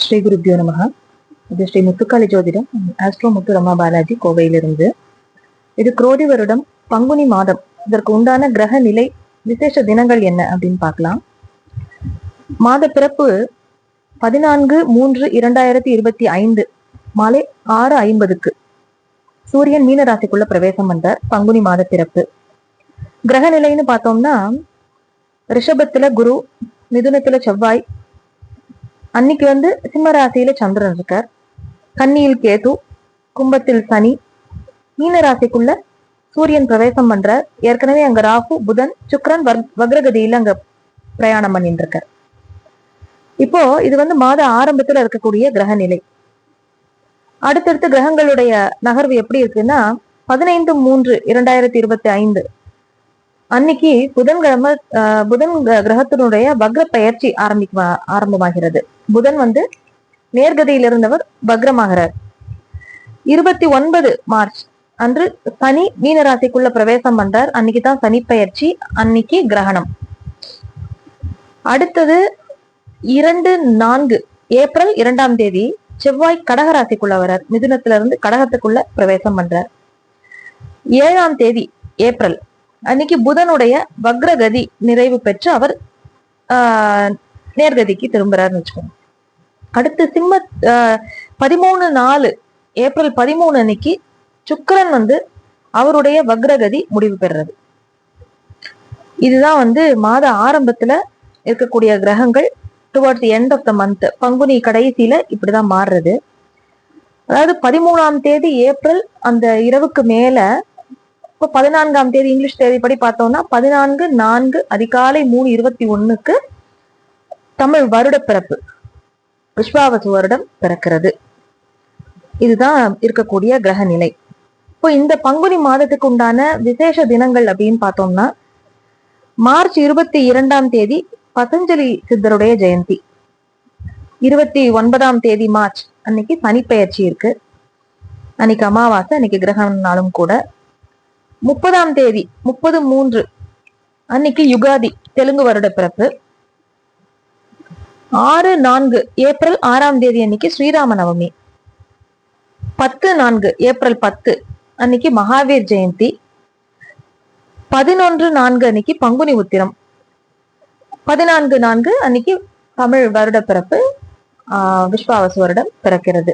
ஸ்ரீ குருப்யோ நமஹ. இது ஸ்ரீ முத்துக்காளி ஜோதிடம், ஆஸ்ட்ரோ முத்து ரமா பாலாஜி, கோவையிலிருந்து. இது குரோதி வருடம் பங்குனி மாதம். இதற்கு உண்டான கிரக நிலை விசேஷ தினங்கள் என்ன அப்படின்னு பார்க்கலாம். மாத பிறப்பு 14/3/2025 மாலை 6:50 சூரியன் மீன ராசிக்குள்ள பிரவேசம் பண்றார். பங்குனி மாத பிறப்பு. கிரக நிலைன்னு பார்த்தோம்னா, ரிஷபத்துல குரு, மிதுனத்துல செவ்வாய், அன்னைக்கு சிம்ம ராசியில சந்திரன் இருக்கார், கன்னியில் கேது, கும்பத்தில் சனி, மீன ராசிக்குள்ள சூரியன் பிரவேசம் பண்றார். ஏற்கனவே அங்க ராகு, புதன், சுக்கிரன் வக்ரகதியில அங்க பிரயாணம் பண்ணிட்டு இருக்கார். இப்போ இது மாத ஆரம்பத்துல இருக்கக்கூடிய கிரக நிலை. அடுத்தடுத்து கிரகங்களுடைய நகர்வு எப்படி இருக்குன்னா, 15/3/2025 அன்னைக்கு புதன்கிழமை புதன் கிரகத்தினுடைய வக்ர பயிற்சி ஆரம்பமாகிறது. புதன் நேர்கதியில் இருந்தவர் வக்ரமாகிறார். 29 மார்ச் அன்று சனி மீனராசிக்குள்ள பிரவேசம் பண்றார். அன்னைக்குதான் சனி பயிற்சி, அன்னைக்கு கிரகணம். அடுத்தது 2-4 ஏப்ரல் 2ஆம் தேதி செவ்வாய் கடகராசிக்குள்ள வர்றார். மிதுனத்திலிருந்து கடகத்துக்குள்ள பிரவேசம் பண்றார். 7ஆம் தேதி ஏப்ரல் அன்னைக்கு புதனுடைய வக்ரகதி நிறைவு பெற்று அவர் நேர்கதிக்கு திரும்புறாருன்னு வச்சுக்கோங்க. அடுத்து 13-4 ஏப்ரல் 13 அன்னைக்கு சுக்கிரன் அவருடைய வக்ரகதி முடிவு பெறுறது. இதுதான் மாத ஆரம்பத்துல இருக்கக்கூடிய கிரகங்கள். Towards the end of the month, பங்குனி கடைசியில இப்படிதான் மாறுறது. அதாவது 13ஆம் தேதி ஏப்ரல் அந்த இரவுக்கு மேல, இப்போ 14ஆம் தேதி இங்கிலீஷ் தேதிப்படி பார்த்தோம்னா 14/4 அதிகாலை 3:21 தமிழ் வருட பிறப்பு, விஸ்வாவசு வருடம் பிறக்கிறது. இதுதான் இருக்கக்கூடிய கிரக நிலை. இப்போ இந்த பங்குனி மாதத்துக்கு உண்டான விசேஷ தினங்கள் அப்படின்னு பார்த்தோம்னா, மார்ச் 22ஆம் தேதி பதஞ்சலி சித்தருடைய ஜெயந்தி. 29ஆம் தேதி மார்ச் அன்னைக்கு சனிப்பெயர்ச்சி இருக்கு. அன்னைக்கு அமாவாசை, அன்னைக்கு கிரகண நாளும் கூட. 30ஆம் தேதி 30/3 அன்னைக்கு யுகாதி, தெலுங்கு வருட பிறப்பு. 6-4 ஏப்ரல் 6ஆம் தேதி அன்னைக்கு ஸ்ரீராம நவமி. 10-4 ஏப்ரல் 10 அன்னைக்கு மகாவீர் ஜெயந்தி. 11-4 அன்னைக்கு பங்குனி உத்திரம். 14-4 அன்னைக்கு தமிழ் வருட பிறப்பு, விஸ்வாவசு வருடம் பிறக்கிறது.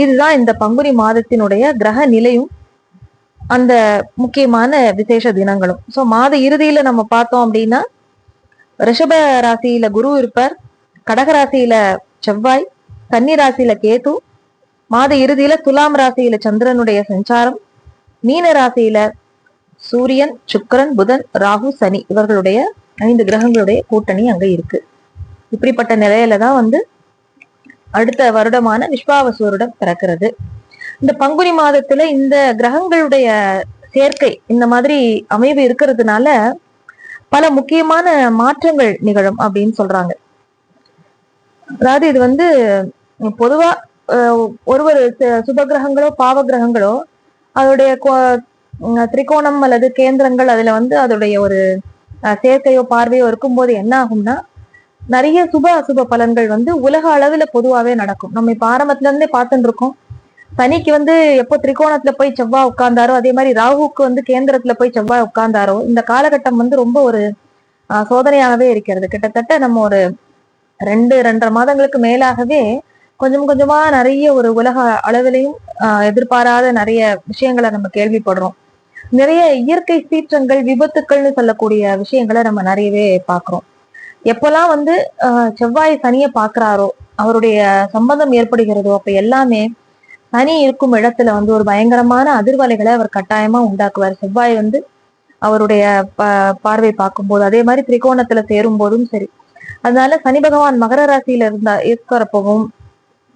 இதுதான் இந்த பங்குனி மாதத்தினுடைய கிரக நிலையும் அந்த முக்கியமான விசேஷ தினங்களும். சோ மாத இறுதியில நம்ம பார்த்தோம் அப்படின்னா, ரிஷப ராசியில குரு இருப்பார், கடக ராசியில செவ்வாய், கன்னி ராசியில கேது, மாத இறுதியில துலாம் ராசியில சந்திரனுடைய சஞ்சாரம், மீன ராசியில சூரியன், சுக்கிரன், புதன், ராகு, சனி இவர்களுடைய 5 கிரகங்களுடைய கூட்டணி அங்க இருக்கு. இப்படிப்பட்ட நிலையில தான் அடுத்த வருடமான விஸ்வாவசு வருடம் பிறக்கிறது. இந்த பங்குனி மாதத்துல இந்த கிரகங்களுடைய சேர்க்கை இந்த மாதிரி அமைவு இருக்கிறதுனால பல முக்கியமான மாற்றங்கள் நிகழும் அப்படின்னு சொல்றாங்க. அதாவது இது பொதுவா ஒரு சுப கிரகங்களோ பாவ கிரகங்களோ அதோடைய திரிகோணம் அல்லது கேந்திரங்கள் அதுல அதோடைய ஒரு சேர்க்கையோ பார்வையோ இருக்கும்போது என்ன ஆகும்னா, நிறைய சுப அசுப பலன்கள் உலக அளவுல பொதுவாவே நடக்கும். நம்ம இப்ப ஆரம்பத்துல இருந்தே பார்த்துட்டு இருக்கோம். சனிக்கு எப்போ திரிகோணத்துல போய் செவ்வாய் உட்கார்ந்தாரோ, அதே மாதிரி ராகுக்கு கேந்திரத்துல போய் செவ்வாய் உட்கார்ந்தாரோ, இந்த காலகட்டம் ரொம்ப ஒரு சோதனையாகவே இருக்கிறது. கிட்டத்தட்ட நம்ம ஒரு 2-2.5 மாதங்களுக்கு மேலாகவே கொஞ்சம் கொஞ்சமா நிறைய ஒரு உலக அளவிலையும் எதிர்பாராத நிறைய விஷயங்களை நம்ம கேள்விப்படுறோம். நிறைய இயற்கை சீற்றங்கள், விபத்துக்கள்னு சொல்லக்கூடிய விஷயங்களை நம்ம நிறையவே பாக்குறோம். எப்பெல்லாம் செவ்வாய் சனியை பாக்குறாரோ, அவருடைய சம்பந்தம் ஏற்படுகிறதோ, அப்ப எல்லாமே சனி இருக்கும் இடத்துல ஒரு பயங்கரமான அதிர்வலைகளை அவர் கட்டாயமா உண்டாக்குவார். செவ்வாய் அவருடைய பார்வை பார்க்கும்போது, அதே மாதிரி திரிகோணத்துல சேரும் போதும் சரி. அதனால சனி பகவான் மகர ராசியில இருக்கிறப்பவும்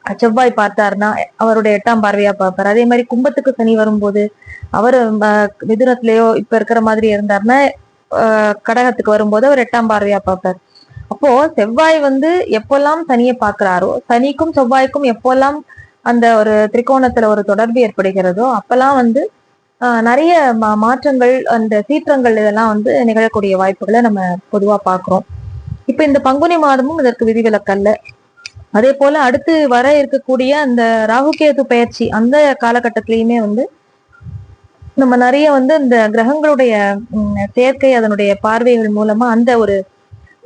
செவ்வாய் பார்த்தாருன்னா அவருடைய 8ஆம் பார்வையா பார்ப்பார். அதே மாதிரி கும்பத்துக்கு சனி வரும்போது அவர் மிதுனத்திலேயோ இப்ப இருக்கிற மாதிரி இருந்தாருன்னா கடகத்துக்கு வரும்போது அவர் 8ஆம் பார்வையா பார்ப்பார். அப்போ செவ்வாய் எப்பெல்லாம் சனியை பார்க்கிறாரோ, சனிக்கும் செவ்வாய்க்கும் எப்பெல்லாம் அந்த ஒரு திரிகோணத்துல ஒரு தொடர்பு ஏற்படுகிறதோ, அப்பெல்லாம் நிறைய மாற்றங்கள், அந்த சீற்றங்கள் இதெல்லாம் நிகழக்கூடிய வாய்ப்புகளை நம்ம பொதுவா பாக்குறோம். இப்ப இந்த பங்குனி மாதமும் இதற்கு விதிவிலக்கல்ல. அதே போல அடுத்து வர இருக்கக்கூடிய அந்த ராகுகேது பயிற்சி அந்த காலகட்டத்திலயுமே வந்து நம்ம நிறைய வந்து இந்த கிரகங்களுடைய சேர்க்கை அதனுடைய பார்வைகள் மூலமா அந்த ஒரு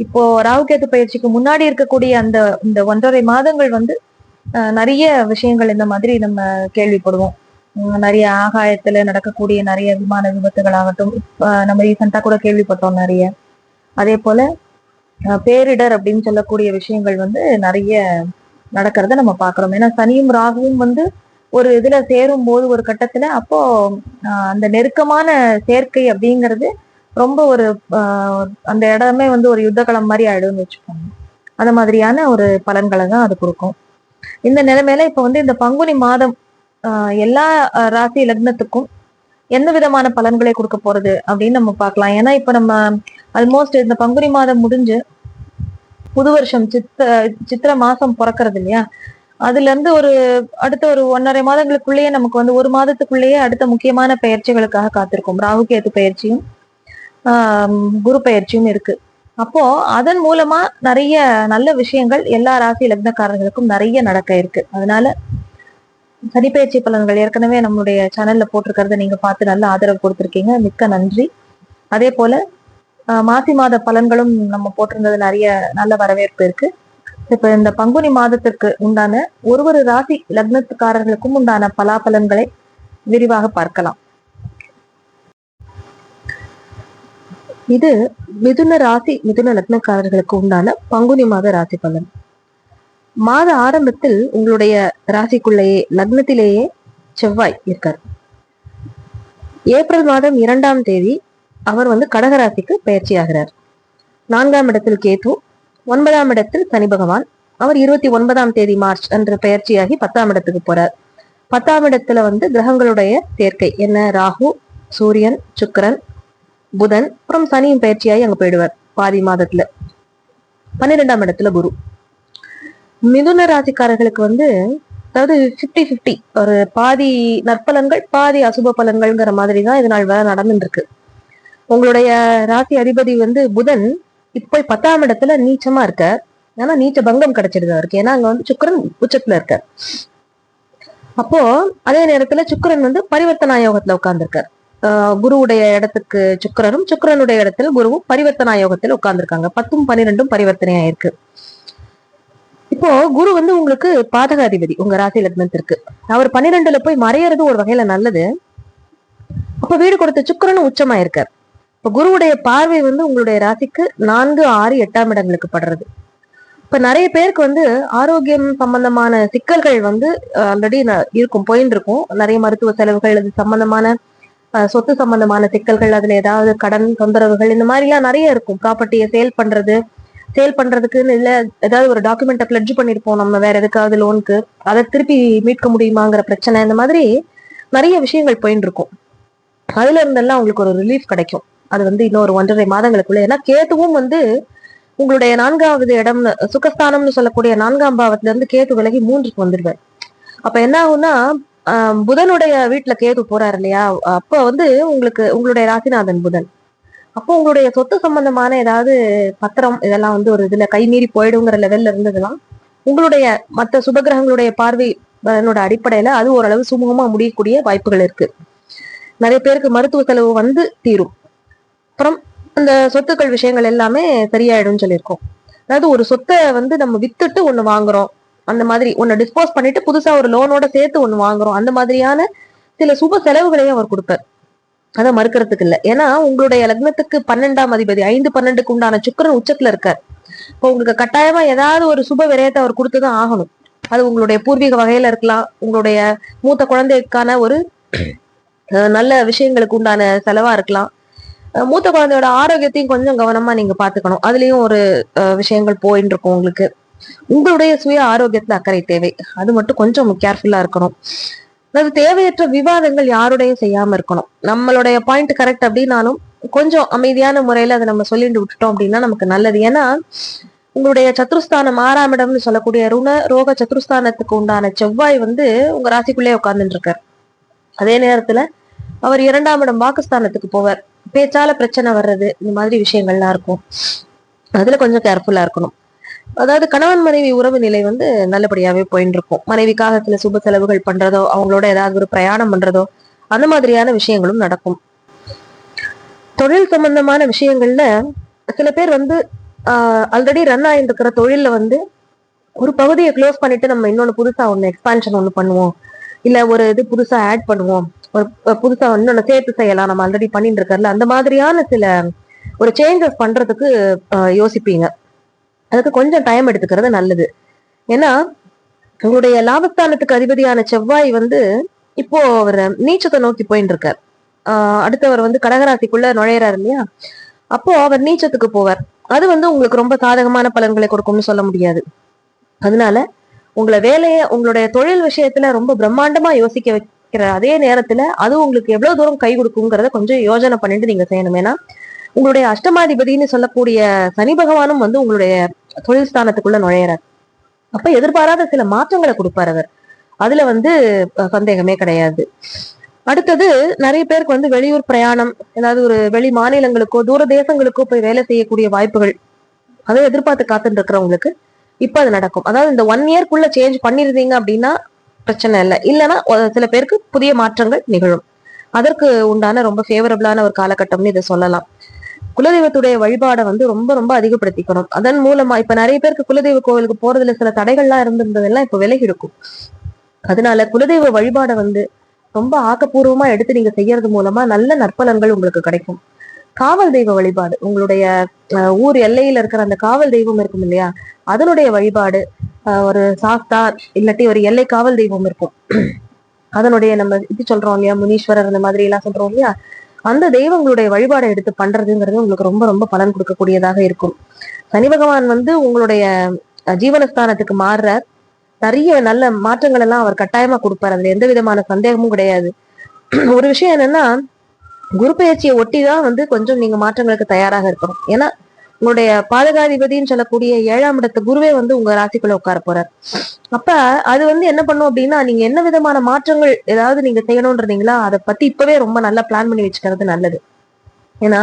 இப்போ ராகுகேது பயிற்சிக்கு முன்னாடி இருக்கக்கூடிய அந்த இந்த 1.5 மாதங்கள் வந்து நிறைய விஷயங்கள் இந்த மாதிரி நம்ம கேள்விப்படுவோம். நிறைய ஆகாயத்துல நடக்கக்கூடிய நிறைய விமான விபத்துகள் ஆகட்டும், நம்ம ரீசெண்டா கூட கேள்விப்பட்டோம் நிறைய. அதே போல பேரிடர் அப்படின்னு சொல்லக்கூடிய விஷயங்கள் வந்து நிறைய நடக்கிறத நம்ம பாக்குறோம். ஏன்னா சனியும் ராகுவும் வந்து ஒரு இதுல சேரும் போது ஒரு கட்டத்துல அப்போ அந்த நெருக்கமான சேர்க்கை அப்படிங்கிறது ரொம்ப ஒரு அந்த இடமே வந்து ஒரு யுத்தகலம் மாதிரி ஆயிடும்னு வச்சுக்கோங்க. அந்த மாதிரியான ஒரு பலன்களை தான் அது கொடுக்கும். இந்த நிலைமையில இப்ப வந்து இந்த பங்குனி மாதம் எல்லா ராசி லக்னத்துக்கும் எந்த விதமான பலன்களை கொடுக்க போறது அப்படின்னு நம்ம பார்க்கலாம். ஏன்னா இப்ப நம்ம ஆல்மோஸ்ட் இந்த பங்குனி மாதம் முடிஞ்சு புது வருஷம் சித்திரை மாசம் பிறக்கிறது இல்லையா, அதுல இருந்து ஒரு அடுத்த ஒரு 1.5 மாதங்களுக்குள்ளேயே நமக்கு வந்து ஒரு மாதத்துக்குள்ளேயே அடுத்த முக்கியமான பயிற்சிகளுக்காக காத்திருக்கும். ராகுகேது பயிற்சியும் குரு பயிற்சியும் இருக்கு. அப்போ அதன் மூலமா நிறைய நல்ல விஷயங்கள் எல்லா ராசி லக்னக்காரர்களுக்கும் நிறைய நடக்க இருக்கு. அதனால சனிப்பயிற்சி பலன்கள் ஏற்கனவே நம்மளுடைய சேனல்ல போட்டிருக்கிறத நீங்க பார்த்து நல்ல ஆதரவு கொடுத்துருக்கீங்க, மிக்க நன்றி. அதே போல மாசி மாத பலன்களும் நம்ம போட்டிருந்தது நிறைய நல்ல வரவேற்பு இருக்கு. இப்ப இந்த பங்குனி மாதத்திற்கு உண்டான ஒரு ராசி லக்னத்துக்காரர்களுக்கும் உண்டான பலாபலன்களை விரிவாக பார்க்கலாம். இது மிதுன ராசி மிதுன லக்னக்காரர்களுக்கு உண்டான பங்குனி மாத ராசி பலன். மாத ஆரம்பத்தில் உங்களுடைய ராசிக்குள்ளேயே லக்னத்திலேயே செவ்வாய் இருக்கார். ஏப்ரல் மாதம் 2ஆம் தேதி அவர் வந்து கடகராசிக்கு பயிற்சி ஆகிறார். 4ஆம் இடத்தில் கேது, 9ஆம் இடத்தில் சனி பகவான். அவர் 29ஆம் தேதி மார்ச் அன்று பயிற்சியாகி 10ஆம் இடத்துக்கு போறார். 10ஆம் இடத்துல வந்து கிரகங்களுடைய சேர்க்கை என்ன, ராகு, சூரியன், சுக்கிரன், புதன், அப்புறம் சனியும் பயிற்சியாகி அங்க போயிடுவார் பாதி மாதத்துல. 12ஆம் இடத்துல குரு. மிதுன ராசிக்காரர்களுக்கு வந்து அதாவது 50-50 ஒரு பாதி நற்பலன்கள் பாதி அசுப பலன்கள்ங்கிற மாதிரி தான் இது நாள் வேலை நடந்துட்டு இருக்கு. உங்களுடைய ராசி அதிபதி வந்து புதன் இப்போ 10ஆம் இடத்துல நீச்சமா இருக்கார். ஆனா நீச்ச பங்கம் கிடைச்சிடுது அவருக்கு. ஏன்னா அங்க வந்து சுக்கிரன் உச்சத்துல இருக்கார். அப்போ அதே நேரத்துல சுக்கிரன் வந்து பரிவர்த்தனா யோகத்துல உட்கார்ந்துருக்கார். குருவுடைய இடத்துக்கு சுக்கிரனும் சுக்கிரனுடைய இடத்துல குருவும் பரிவர்த்தனா யோகத்துல உட்கார்ந்துருக்காங்க. 10ம் 12ம் பரிவர்த்தனையா இருக்கு. இப்போ குரு வந்து உங்களுக்கு பாதக அதிபதி உங்க ராசி லக்னத்திற்கு. அவர் 12ல போய் மறையறது ஒரு வகையில நல்லது. அப்ப வீடு கொடுத்த சுக்கிரனும் உச்சமா இருக்கார். இப்ப குருவுடைய பார்வை வந்து உங்களுடைய ராசிக்கு 4, 6, 8ஆம் இடங்களுக்கு படுறது. இப்ப நிறைய பேருக்கு வந்து ஆரோக்கியம் சம்பந்தமான சிக்கல்கள் வந்து ஆல்ரெடி இருக்கும், போயின்னு இருக்கும். நிறைய மருத்துவ செலவுகள், அது சம்பந்தமான சொத்து சம்பந்தமான சிக்கல்கள், அதுல ஏதாவது கடன் தொந்தரவுகள் இந்த மாதிரி எல்லாம் நிறைய இருக்கும். ப்ராப்பர்ட்டியை சேல் பண்றதுக்குன்னு இல்ல ஏதாவது ஒரு டாக்குமெண்ட்டை பிளட்ஜ் பண்ணிருப்போம் நம்ம வேற எதுக்காவது லோனுக்கு, அதை திருப்பி மீட்க முடியுமாங்கிற பிரச்சனை, இந்த மாதிரி நிறைய விஷயங்கள் போயின்னு இருக்கும். அதுல இருந்தெல்லாம் உங்களுக்கு ஒரு ரிலீஃப் கிடைக்கும். அது வந்து இன்னொரு 1.5 மாதங்களுக்குள்ள. ஏன்னா கேதுவும் வந்து உங்களுடைய 4வது இடம் சுகஸ்தானம்னு சொல்லக்கூடிய 4ஆம் பாவத்துல இருந்து கேது விலகி 3க்கு வந்துடுவார். அப்ப என்ன ஆகும்னா புதனுடைய வீட்டுல கேது போறாரு இல்லையா, அப்ப வந்து உங்களுடைய ராசிநாதன் புதன். அப்போ உங்களுடைய சொத்து சம்பந்தமான ஏதாவது பத்திரம் இதெல்லாம் வந்து ஒரு இதுல கைமீறி போயிடுங்கிற லெவல்ல இருந்ததுலாம் உங்களுடைய மற்ற சுபகிரகங்களுடைய பார்வை அடிப்படையில அது ஓரளவு சுமூகமா முடியக்கூடிய வாய்ப்புகள் இருக்கு. நிறைய பேருக்கு மருத்துவ செலவு வந்து தீரும். அப்புறம் அந்த சொத்துக்கள் விஷயங்கள் எல்லாமே சரியாயிடும் சொல்லியிருக்கோம். அதாவது ஒரு சொத்தை வந்து நம்ம வித்துட்டு ஒண்ணு வாங்குறோம், அந்த மாதிரி ஒன்னு டிஸ்போஸ் பண்ணிட்டு புதுசா ஒரு லோனோட சேர்த்து ஒண்ணு வாங்குறோம், அந்த மாதிரியான சில சுப செலவுகளையும் அவர் கொடுப்பார். அதை மறுக்கிறதுக்கு இல்லை. ஏன்னா உங்களுடைய லக்னத்துக்கு 12ஆம் அதிபதி 5-12க்கு உண்டான சுக்கிரன் உச்சத்துல இருக்கார். இப்போ உங்களுக்கு கட்டாயமா ஏதாவது ஒரு சுப விரயத்தை அவர் கொடுத்துதான் ஆகணும். அது உங்களுடைய பூர்வீக வகையில இருக்கலாம், உங்களுடைய மூத்த குழந்தைக்கான ஒரு நல்ல விஷயங்களுக்கு உண்டான செலவா இருக்கலாம். மூத்த குழந்தையோட ஆரோக்கியத்தையும் கொஞ்சம் கவனமா நீங்க பாத்துக்கணும். அதுலயும் ஒரு விஷயங்கள் போயின்னு இருக்கும் உங்களுக்கு. உங்களுடைய சுய ஆரோக்கியத்துல அக்கறை தேவை. அது மட்டும் கொஞ்சம் கேர்ஃபுல்லா இருக்கணும். அதாவது தேவையற்ற விவாதங்கள் யாருடையும் செய்யாம இருக்கணும். நம்மளுடைய பாயிண்ட் கரெக்ட் அப்படின்னாலும் கொஞ்சம் அமைதியான முறையில அதை நம்ம சொல்லிட்டு விட்டுட்டோம் அப்படின்னா நமக்கு நல்லது. ஏன்னா உங்களுடைய சத்ருஸ்தானம் 6ஆம் இடம்னு சொல்லக்கூடிய ருண ரோக சத்ருஸ்தானத்துக்கு உண்டான செவ்வாய் வந்து உங்க ராசிக்குள்ளேயே உட்கார்ந்துட்டு இருக்காரு. அதே நேரத்துல அவர் 2ஆம் இடம் வாக்குஸ்தானத்துக்கு போவார். பேச்சால பிரச்சனை வர்றது இந்த மாதிரி விஷயங்கள்லாம் இருக்கும். அதுல கொஞ்சம் கேர்ஃபுல்லா இருக்கணும். அதாவது கணவன் மனைவி உறவு நிலை வந்து நல்லபடியாவே போயிட்டு இருக்கும். மனைவிக்காக சில சுப செலவுகள் பண்றதோ, அவங்களோட ஏதாவது ஒரு பிரயாணம் பண்றதோ, அந்த மாதிரியான விஷயங்களும் நடக்கும். தொழில் சம்பந்தமான விஷயங்கள்ல சில பேர் வந்து ஆல்ரெடி ரன் ஆயிட்டு இருக்கிற தொழில்ல வந்து ஒரு பகுதியை க்ளோஸ் பண்ணிட்டு நம்ம இன்னொன்னு புதுசா ஒண்ணு எக்ஸ்பான்ஷன் ஒண்ணு பண்ணுவோம், இல்ல ஒரு இது புதுசா ஆட் பண்ணுவோம், ஒரு புதுசா இன்னொன்னு சேர்த்து செய்யலாம், நம்ம ஆல்ரெடி பண்ணிட்டு இருக்கல, அந்த மாதிரியான சில ஒரு சேஞ்சஸ் பண்றதுக்கு யோசிப்பீங்க. அதுக்கு கொஞ்சம் டைம் எடுத்துக்கிறது நல்லது. ஏன்னா உங்களுடைய லாபஸ்தானத்துக்கு அதிபதியான செவ்வாய் வந்து இப்போ அவர் நீச்சத்தை நோக்கி போயிட்டு இருக்கார். அடுத்தவர் வந்து கடகராசிக்குள்ள நுழையிறாரு இல்லையா, அப்போ அவர் நீச்சத்துக்கு போவார். அது வந்து உங்களுக்கு ரொம்ப சாதகமான பலன்களை கொடுக்கும்னு சொல்ல முடியாது. அதனால உங்களை வேலைய உங்களுடைய தொழில் விஷயத்துல ரொம்ப பிரம்மாண்டமா யோசிக்க வைக்கிற அதே நேரத்துல அது உங்களுக்கு எவ்வளவு தூரம் கை கொடுக்குங்கிறத கொஞ்சம் யோஜனை பண்ணிட்டு நீங்க செய்யணும். ஏன்னா உங்களுடைய அஷ்டமாதிபதினு சொல்லக்கூடிய சனி பகவானும் வந்து உங்களுடைய தொழில் ஸ்தானத்துக்குள்ள நுழையிறார். அப்ப எதிர்பாராத சில மாற்றங்களை கொடுப்பார் அவர். அதுல வந்து சந்தேகமே கிடையாது. அடுத்தது நிறைய பேருக்கு வந்து வெளியூர் பிரயாணம், ஏதாவது ஒரு வெளி மாநிலங்களுக்கோ தூர தேசங்களுக்கோ போய் வேலை செய்யக்கூடிய வாய்ப்புகள், அதை எதிர்பார்த்து காத்துட்டு இருக்கிறவங்களுக்கு இப்ப அது நடக்கும். அதாவது இந்த 1 இயர்க்குள்ள சேஞ்ச் பண்ணிருந்தீங்க அப்படின்னா பிரச்சனை இல்லை. இல்லைன்னா சில பேருக்கு புதிய மாற்றங்கள் நிகழும். அதற்கு உண்டான ரொம்ப ஃபேவரபிளான ஒரு காலகட்டம்னு இதை சொல்லலாம். குலதெய்வத்துடைய வழிபாடை வந்து ரொம்ப ரொம்ப அதிகப்படுத்திக்கணும். அதன் மூலமா இப்ப நிறைய பேருக்கு குலதெய்வ கோவிலுக்கு போறதுல சில தடைகள்லாம் இருந்திருந்ததெல்லாம் இப்ப விலகி இருக்கும். அதனால குலதெய்வ வழிபாடை வந்து ரொம்ப ஆக்கப்பூர்வமா எடுத்து நீங்க செய்யறது மூலமா நல்ல நற்பலன்கள் உங்களுக்கு கிடைக்கும். காவல் தெய்வ வழிபாடு, உங்களுடைய ஊர் எல்லையில இருக்கிற அந்த காவல் தெய்வம் இருக்கும் இல்லையா, அதனுடைய வழிபாடு, ஒரு சாஸ்தா இல்லாட்டி ஒரு எல்லை காவல் தெய்வம் இருக்கும், அதனுடைய நம்ம இது சொல்றோம் இல்லையா, முனீஸ்வரர் அந்த மாதிரி எல்லாம் சொல்றோம் இல்லையா, அந்த தெய்வங்களுடைய வழிபாடை எடுத்து பண்றதுங்கிறது உங்களுக்கு ரொம்ப ரொம்ப பலன் கொடுக்கக்கூடியதாக இருக்கும். சனி பகவான் வந்து உங்களுடைய ஜீவனஸ்தானத்துக்கு மாறுற நிறைய நல்ல மாற்றங்கள் எல்லாம் அவர் கட்டாயமா கொடுப்பாரு. அதுல எந்த விதமான சந்தேகமும் கிடையாது. ஒரு விஷயம் என்னன்னா, குரு பயிற்சியை ஒட்டிதான் வந்து கொஞ்சம் நீங்க மாற்றங்களுக்கு தயாராக இருக்கணும். ஏன்னா உங்களுடைய பாதகாதிபதினு சொல்லக்கூடிய 7ஆம் இடத்து குருவே வந்து உங்க ராசிக்குள்ள உட்கார போறார். அப்ப அது வந்து என்ன பண்ணும் அப்படின்னா, நீங்க என்ன விதமான மாற்றங்கள் ஏதாவது நீங்க செய்யணும்ன்றீங்களா, அதை பத்தி இப்பவே ரொம்ப நல்லா பிளான் பண்ணி வச்சுக்கிறது நல்லது. ஏன்னா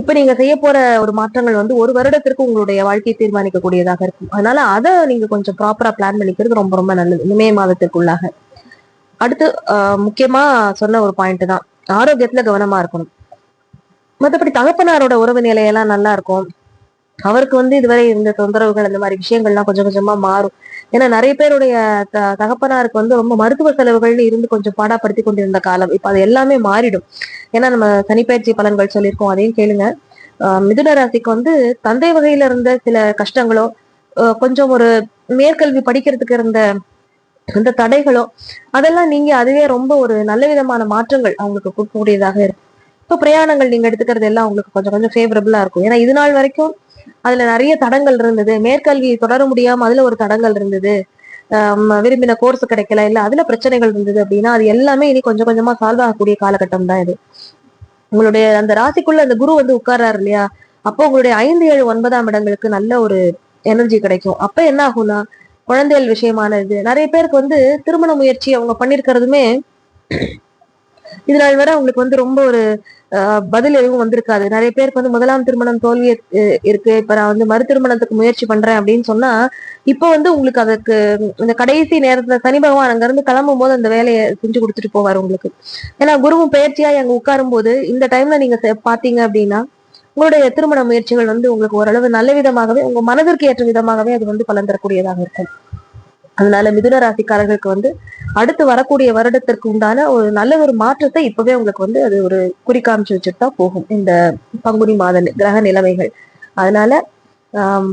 இப்ப நீங்க செய்ய போற ஒரு மாற்றங்கள் வந்து 1 வருடத்திற்கு உங்களுடைய வாழ்க்கையை தீர்மானிக்கக்கூடியதாக இருக்கும். அதனால அதை நீங்க கொஞ்சம் ப்ராப்பரா பிளான் பண்ணிக்கிறது ரொம்ப ரொம்ப நல்லது மே மாதத்திற்குள்ளாக. அடுத்து முக்கியமா சொன்ன ஒரு பாயிண்ட் தான், ஆரோக்கியத்துல கவனமா இருக்கணும். மற்றபடி தகப்பனாரோட உறவு நிலையெல்லாம் நல்லா இருக்கும். அவருக்கு வந்து இதுவரை இருந்த தொந்தரவுகள் அந்த மாதிரி விஷயங்கள்லாம் கொஞ்சம் கொஞ்சமா மாறும். ஏன்னா நிறைய பேருடைய தகப்பனாருக்கு வந்து ரொம்ப மருத்துவ செலவுகள்னு இருந்து கொஞ்சம் பாடாப்படுத்தி கொண்டிருந்த காலம் இப்ப அது எல்லாமே மாறிடும். ஏன்னா நம்ம சனிப்பயிற்சி பலன்கள் சொல்லியிருக்கோம், அதையும் கேளுங்க. மிதுன ராசிக்கு வந்து தந்தை வகையில இருந்த சில கஷ்டங்களோ, கொஞ்சம் ஒரு மேற்கல்வி படிக்கிறதுக்கு இருந்த அந்த தடைகளோ, அதெல்லாம் நீங்க அதுவே ரொம்ப ஒரு நல்ல விதமான மாற்றங்கள் அவங்களுக்கு கொடுக்கக்கூடியதாக இருக்கும். இப்போ பிரயாணங்கள் நீங்க எடுத்துக்கிறது எல்லாம் உங்களுக்கு கொஞ்சம் கொஞ்சம் ஃபேவரபிளா இருக்கும். ஏன்னா இது நாள் வரைக்கும் அதுல நிறைய தடங்கள் இருந்தது, மேற்கல்வி தொடர முடியாம அதுல ஒரு தடங்கள் இருந்தது, விரும்பின கோர்ஸ் கிடைக்கல, இல்ல அதுல பிரச்சனைகள் இருந்தது அப்படின்னா அது எல்லாமே இனி கொஞ்சம் கொஞ்சமா சால்வ் ஆகக்கூடிய காலகட்டம் தான் இது. உங்களுடைய அந்த ராசிக்குள்ள அந்த குரு வந்து உட்கார்றாரு இல்லையா, அப்போ உங்களுடைய 5, 7, 9ஆம் இடங்களுக்கு நல்ல ஒரு எனர்ஜி கிடைக்கும். அப்ப என்ன ஆகும்னா, குழந்தைகள் விஷயமானது நிறைய பேருக்கு வந்து திருமண முயற்சி அவங்க பண்ணிருக்கிறதுமே இது நாள் வரை அவங்களுக்கு வந்து ரொம்ப ஒரு பதில் எதுவும் வந்திருக்காது. நிறைய பேருக்கு வந்து முதலாம் திருமணம் தோல்வி இருக்கு, இப்ப நான் வந்து மறு திருமணத்துக்கு முயற்சி பண்றேன் அப்படின்னு சொன்னா, இப்ப வந்து உங்களுக்கு அதுக்கு இந்த கடைசி நேரத்துல சனி பகவான் அங்க இருந்து கிளம்பும் போது அந்த வேலையை செஞ்சு கொடுத்துட்டு போவார் உங்களுக்கு. ஏன்னா குருவும் பயிற்சியா அங்க உட்காரும் போது இந்த டைம்ல நீங்க பாத்தீங்க அப்படின்னா உங்களுடைய திருமண முயற்சிகள் வந்து உங்களுக்கு ஓரளவு நல்ல விதமாகவே உங்க மனதிற்கு ஏற்ற விதமாகவே அது வந்து பலன் தரக்கூடியதாக இருக்கும். அதனால மிதுன ராசிக்காரர்களுக்கு வந்து அடுத்து வரக்கூடிய வருடத்திற்கு உண்டான ஒரு நல்ல ஒரு மாற்றத்தை இப்பவே உங்களுக்கு வந்து அது ஒரு குறிக்காமிச்சு வச்சுட்டு தான் போகும் இந்த பங்குனி மாத கிரக நிலைமைகள். அதனால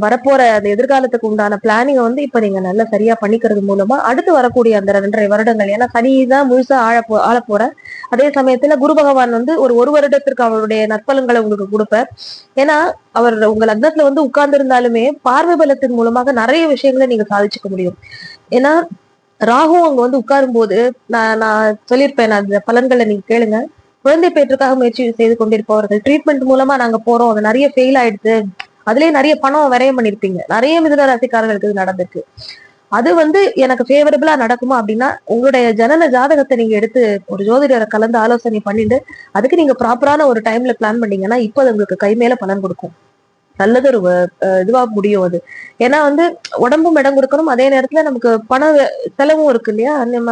வரப்போற அந்த எதிர்காலத்துக்கு உண்டான பிளானிங்கை வந்து இப்ப நீங்க நல்லா சரியா பண்ணிக்கிறது மூலமா அடுத்து வரக்கூடிய அந்த 2.5 வருடங்கள், ஏன்னா சனிதான் முழுசா ஆள போற அதே சமயத்துல குரு பகவான் வந்து ஒரு வருடத்திற்கு அவருடைய நற்பலன்களை உங்களுக்கு கொடுப்பார். ஏன்னா அவர் உங்க லக்னத்துல வந்து உட்கார்ந்து இருந்தாலுமே பார்வை பலத்தின் மூலமாக நிறைய விஷயங்களை நீங்க சாதிச்சுக்க முடியும். ஏன்னா ராகு அங்க வந்து உட்காரும் போது நான் சொல்லியிருப்பேன், அந்த பலன்களை நீங்க கேளுங்க. குழந்தை பேற்றுக்காக முயற்சி செய்து கொண்டிருப்பவர்கள் ட்ரீட்மெண்ட் மூலமா நாங்க போறோம், அது நிறைய ஃபெயில் ஆயிடுது, அதுலயே நிறைய பணம் விரயம் பண்ணிருப்பீங்க, நிறைய மிதுன ராசிக்காரர்களுக்கு இது நடந்திருக்கு. அது வந்து எனக்கு ஃபேவரபிளா நடக்குமா அப்படின்னா உங்களுடைய ஜனன ஜாதகத்தை நீங்க எடுத்து ஒரு ஜோதிடரை கலந்து ஆலோசனை பண்ணிட்டு அதுக்கு நீங்க ப்ராப்பரான ஒரு டைம்ல பிளான் பண்ணீங்கன்னா இப்ப அது உங்களுக்கு கை மேல பலன் கொடுக்கும். நல்லதொரு இதுவா முடியும் அது. ஏன்னா வந்து உடம்பும் இடம் கொடுக்கணும், அதே நேரத்துல நமக்கு செலவும் இருக்கு இல்லையா? நம்ம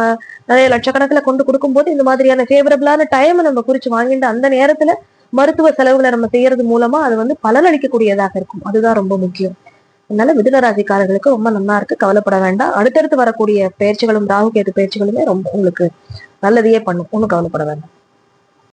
நிறைய லட்சக்கணக்கில் கொண்டு கொடுக்கும்போது இந்த மாதிரியான ஃபேவரபிளான டைம் நம்ம குறிச்சு வாங்கிட்டு அந்த நேரத்துல மருத்துவ செலவுகளை நம்ம செய்யறது மூலமா அது வந்து பலனளிக்கக்கூடியதாக இருக்கும். அதுதான் ரொம்ப முக்கியம். அதனால மிதுன ராசிக்காரர்களுக்கு ரொம்ப நல்லா இருக்கு, கவலைப்பட வேண்டாம். அடுத்தடுத்து வரக்கூடிய பயிற்சிகளும் ராகு கேது பயிற்சிகளுமே ரொம்ப உங்களுக்கு நல்லதையே பண்ணும், ஒன்றும் கவலைப்பட வேண்டாம்.